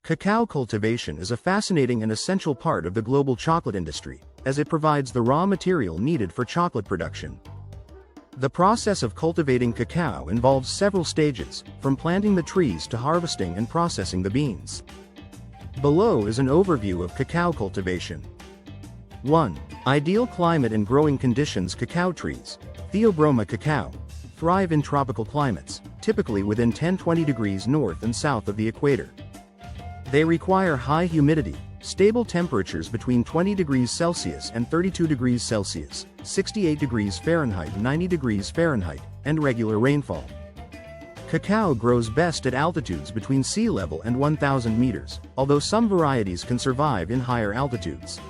Cacao cultivation is a fascinating and essential part of the global chocolate industry, as it provides the raw material needed for chocolate production. The process of cultivating cacao involves several stages, from planting the trees to harvesting and processing the beans. Below is an overview of cacao cultivation. 1. Ideal climate and growing conditions. Cacao trees, Theobroma cacao, thrive in tropical climates, typically within 10-20 degrees north and south of the equator. They require high humidity, stable temperatures between 20 degrees Celsius and 32 degrees Celsius, 68 degrees Fahrenheit, 90 degrees Fahrenheit, and regular rainfall. Cacao grows best at altitudes between sea level and 1,000 meters, although some varieties can survive in higher altitudes.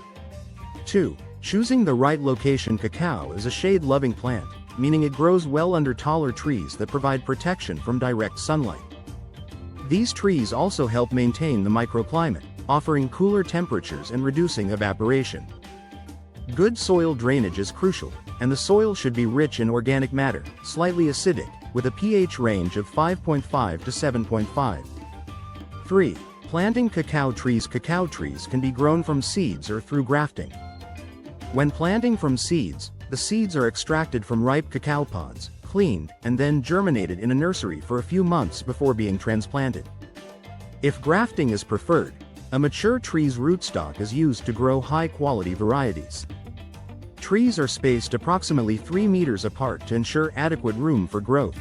2. Choosing the right location. Cacao is a shade-loving plant, meaning it grows well under taller trees that provide protection from direct sunlight. These trees also help maintain the microclimate, offering cooler temperatures and reducing evaporation. Good soil drainage is crucial, and the soil should be rich in organic matter, slightly acidic, with a pH range of 5.5 to 7.5. 3. Planting cacao trees. Cacao trees can be grown from seeds or through grafting. When planting from seeds, the seeds are extracted from ripe cacao pods, cleaned, and then germinated in a nursery for a few months before being transplanted. If grafting is preferred, a mature tree's rootstock is used to grow high-quality varieties. Trees are spaced approximately 3 meters apart to ensure adequate room for growth.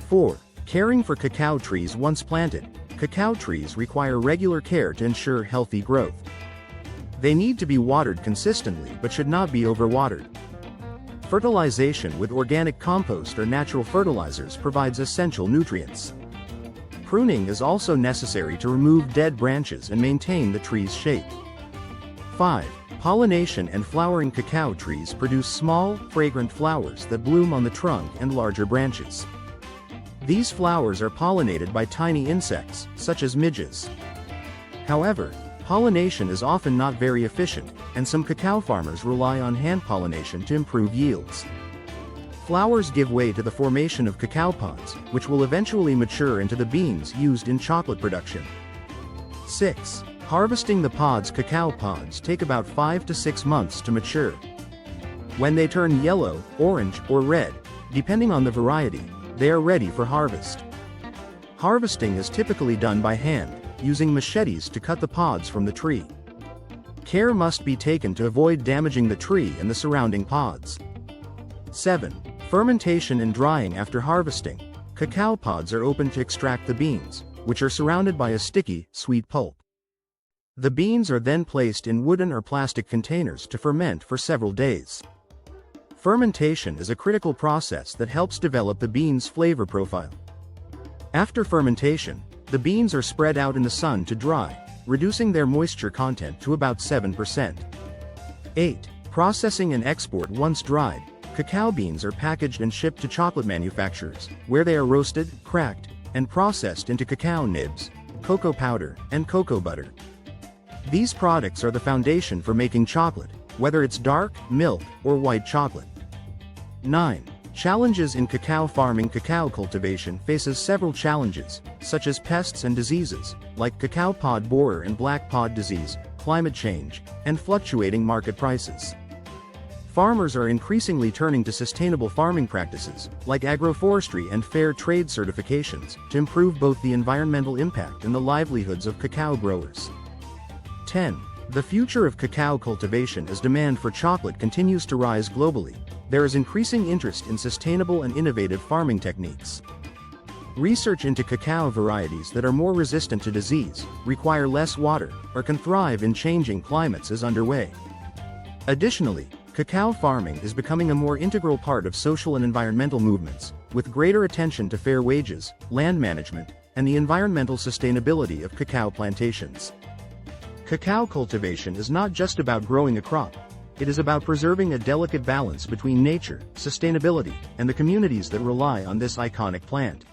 4. Caring for cacao trees. Once planted, cacao trees require regular care to ensure healthy growth. They need to be watered consistently but should not be overwatered. Fertilization with organic compost or natural fertilizers provides essential nutrients. Pruning is also necessary to remove dead branches and maintain the tree's shape. 5. Pollination and flowering. Cacao trees produce small, fragrant flowers that bloom on the trunk and larger branches. These flowers are pollinated by tiny insects, such as midges. However, pollination is often not very efficient, and some cacao farmers rely on hand pollination to improve yields. Flowers give way to the formation of cacao pods, which will eventually mature into the beans used in chocolate production. 6. Harvesting the pods. Cacao pods take about 5 to 6 months to mature. When they turn yellow, orange, or red, depending on the variety, they are ready for harvest. Harvesting is typically done by hand, using machetes to cut the pods from the tree. Care must be taken to avoid damaging the tree and the surrounding pods. 7. Fermentation and drying. After harvesting, cacao pods are opened to extract the beans, which are surrounded by a sticky, sweet pulp. The beans are then placed in wooden or plastic containers to ferment for several days. Fermentation is a critical process that helps develop the beans' flavor profile. After fermentation, the beans are spread out in the sun to dry, reducing their moisture content to about 7%. 8. Processing and export. Once dried, cacao beans are packaged and shipped to chocolate manufacturers, where they are roasted, cracked, and processed into cacao nibs, cocoa powder, and cocoa butter. These products are the foundation for making chocolate, whether it's dark, milk, or white chocolate. 9. Challenges in cacao farming. Cacao cultivation faces several challenges, such as pests and diseases, like cacao pod borer and black pod disease, climate change, and fluctuating market prices. Farmers are increasingly turning to sustainable farming practices, like agroforestry and fair trade certifications, to improve both the environmental impact and the livelihoods of cacao growers. 10. The future of cacao cultivation. As demand for chocolate continues to rise globally, there is increasing interest in sustainable and innovative farming techniques. Research into cacao varieties that are more resistant to disease, require less water, or can thrive in changing climates is underway. Additionally, cacao farming is becoming a more integral part of social and environmental movements, with greater attention to fair wages, land management, and the environmental sustainability of cacao plantations. Cacao cultivation is not just about growing a crop. It is about preserving a delicate balance between nature, sustainability, and the communities that rely on this iconic plant.